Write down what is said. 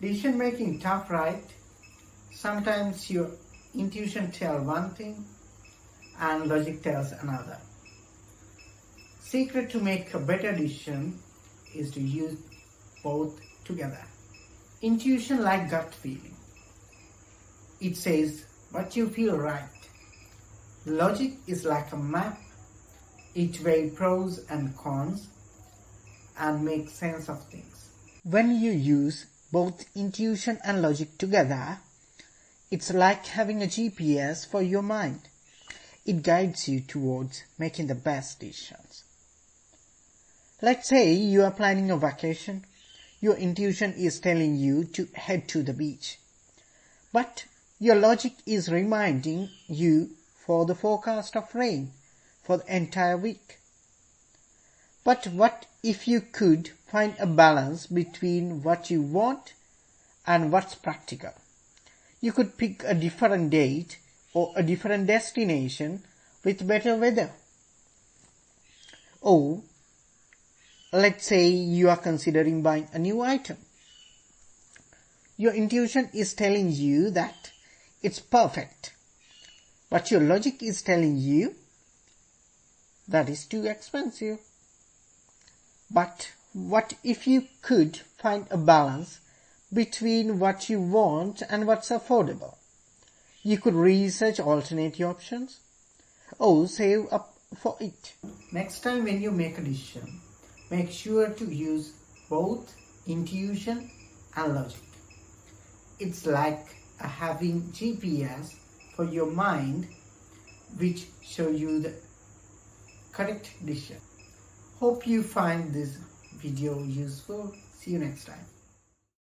Decision making tough, right? Sometimes your intuition tells one thing and logic tells another. Secret to make a better decision is to use both together. Intuition like gut feeling. It says what you feel right. Logic is like a map. It weighs pros and cons and makes sense of things. When you use both intuition and logic together, it's like having a GPS for your mind. It guides you towards making the best decisions. Let's say you are planning a vacation. Your intuition is telling you to head to the beach. But your logic is reminding you for the forecast of rain for the entire week. But what if you could find a balance between what you want and what's practical? You could pick a different date or a different destination with better weather. Or let's say you are considering buying a new item. Your intuition is telling you that it's perfect, but your logic is telling you that is too expensive. But what if you could find a balance between what you want and what's affordable? You could research alternative options or save up for it. Next time when you make a decision, make sure to use both intuition and logic. It's like having GPS for your mind which show you the correct decision. Hope you find this video useful. See you next time.